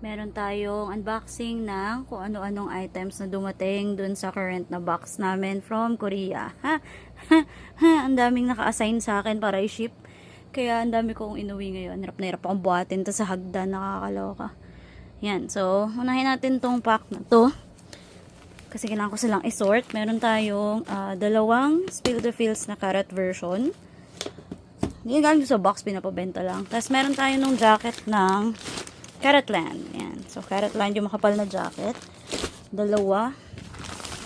Meron tayong unboxing ng kung ano-anong items na dumating dun sa current na box namin from Korea. Ha? Ang daming naka-assign sa akin para i-ship. Kaya ang dami kong inuwi ngayon. Hirap na hirap akong buhatin to sa hagdan. Nakakaloka. Yan. So, unahin natin tong pack na to. Kasi kailangan ko silang i-sort. Meron tayong dalawang Spill the Feels na carrot version. Hindi galing sa box, pinapabenta lang. Tapos meron tayo nung jacket ng Carrotland. Yan. So, Carrotland yung makapal na jacket. Dalawa.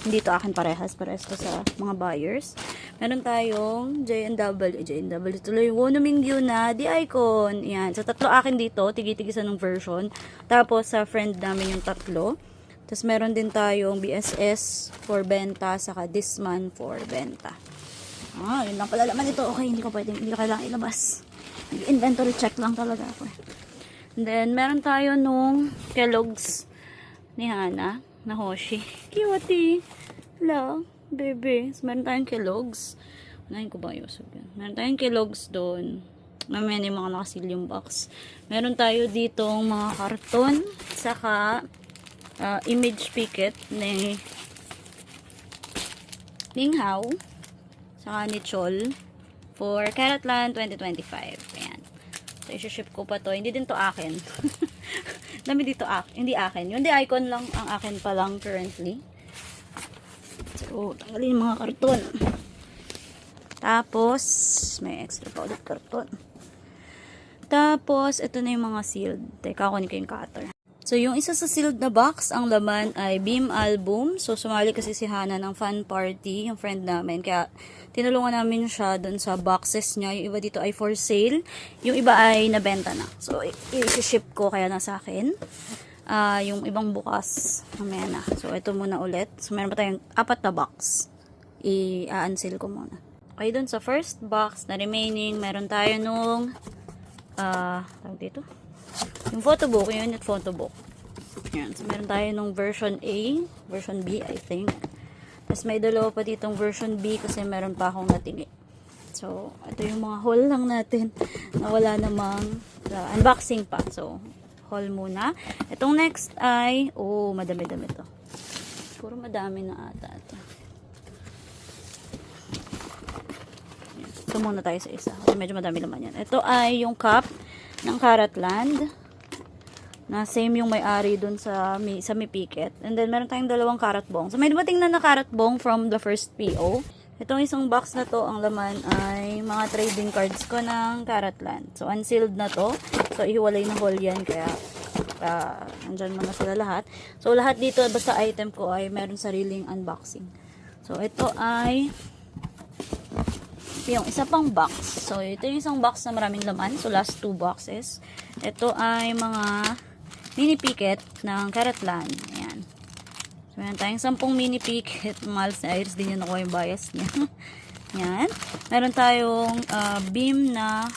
Hindi to akin parehas. Parehas to sa mga buyers. Meron tayong J&W tuloy. Wono Mingyu na The Icon. Yan. So, tatlo akin dito. Tigi-tigisa ng version. Tapos, sa friend namin yung tatlo. Tapos, meron din tayong BSS for benta. Saka Disman for benta. Yun lang pala laman ito. Okay, hindi ko kailangan ilabas. Inventory check lang talaga ako. And then, meron tayo nung Kellogg's ni Hana na Hoshi. Cutie! Hello, baby. So, meron tayong Kellogg's. Unahin ko ba yung sabihin? Meron tayong Kellogg's doon. Mamaya na yung mga nakasil yung box. Meron tayo ditong mga karton. Saka, image picket ni Ninghao. Saka ni Chol for Carrotland 2025. Ayan. So, isi-ship ko pa to. Hindi din to akin. Dami dito hindi akin. Yung The Icon lang ang akin pa lang currently. So, tanggalin yung mga karton. Tapos, may extra pa ulit karton. Tapos, ito na yung mga sealed. Teka, kunin ko yung cutter. So, yung isa sa sealed na box, ang laman ay Beam album. So, sumali kasi si Hana ng fan party, yung friend namin. Kaya, tinulungan namin siya dun sa boxes niya. Yung iba dito ay for sale. Yung iba ay nabenta na. So, i-ship ko kaya nasa akin. Yung ibang bukas, mamaya na. So, ito muna ulit. So, meron pa tayong 4 na box. I-unseal ko muna. Okay, dun sa first box na remaining, meron tayo nung tawag dito? Yung photobook, yung unit photobook. Yan. So, meron tayo nung version A, version B, I think. Tapos, may dalawa pa ditong version B kasi meron pa akong natingi. So, ito yung mga haul lang natin na wala namang unboxing pa. So, haul muna. Itong next ay, madami-dami to. Puro madami na ata ito. Ito muna tayo sa isa. Kasi medyo madami naman yan. Ito ay yung cup ng Carrotland na same yung may-ari dun sa Mi Picket. And then, meron tayong dalawang carrot bong. So, may dumating na carrot bong from the first PO. Itong isang box na to, ang laman ay mga trading cards ko ng Carrotland. So, unsealed na to. So, ihiwalay na haul yan. Kaya, andyan mo na sila lahat. So, lahat dito, basta item ko ay meron sariling unboxing. So, ito ay yung isa pang box. So, ito yung isang box na maraming laman. So, last 2 boxes. Ito ay mga mini picket ng Carrotland. Ayan. So, meron tayong 10 mini picket. Miles na Iris din yun ako yung bias niya. Ayan. Meron tayong beam na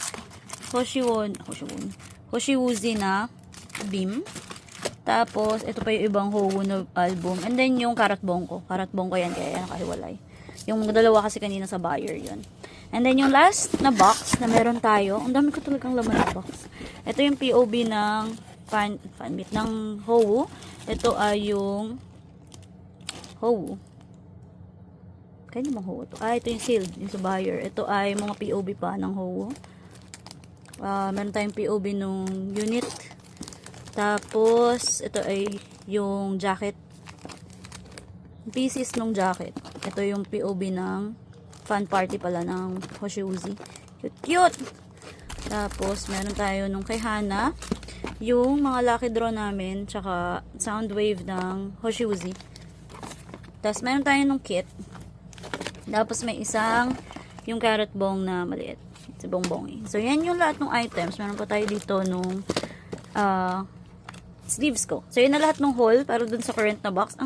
Hoshiwuzi na beam. Tapos, ito pa yung ibang Howo na album. And then, yung carrot bong ko. Carrot bong ko yan, kaya yan nakahiwalay. Yung dalawa kasi kanina sa buyer yun. And then, yung last na box na meron tayo, ang dami ko talagang laman na box. Ito yung POB ng fan meat ng Howo. Ito ay yung Howo. Kaya namang Howo to. Ito yung sealed, yung sa buyer. Ito ay mga POB pa ng Howo. Meron tayong POB nung unit. Tapos, ito ay yung jacket. Pieces nung jacket. Ito yung POB ng fan party pala ng Hoshiwuzi. Cute! Tapos, meron tayo nung kay Hana. Yung mga lucky draw namin. Tsaka, sound wave ng Hoshiwuzi. Tapos, meron tayo nung kit. Tapos, may isang yung carrot bong na maliit. Si Bongbong. So, yan yung lahat ng items. Meron pa tayo dito nung sleeves ko. So, yun na lahat ng haul. Pero dun sa current na box.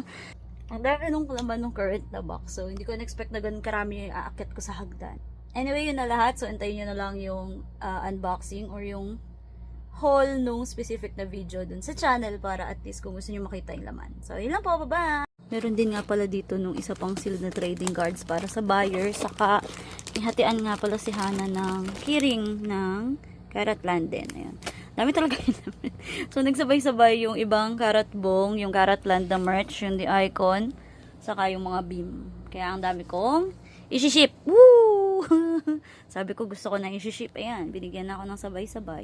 Ang dami nung laman ng current na box. So, hindi ko na-expect na ganun karami yung aakit ko sa hagdan. Anyway, yun na lahat. So, antayin nyo na lang yung unboxing or yung haul nung specific na video dun sa channel para at least kung gusto nyo makita yung laman. So, yun lang po. Bye-bye! Meron din nga pala dito nung isa pang sealed na trading cards para sa buyer. Saka, ihatian nga pala si Hana ng keyring ng Carrotland din. Ayan. Dami talaga yun namin. So, nagsabay-sabay yung ibang Karatbong, yung Karatland na merch, yung The Icon, saka yung mga beam. Kaya ang dami kong isi-ship. Woo! Sabi ko gusto ko na isi-ship. Ayan, binigyan ako ng sabay-sabay.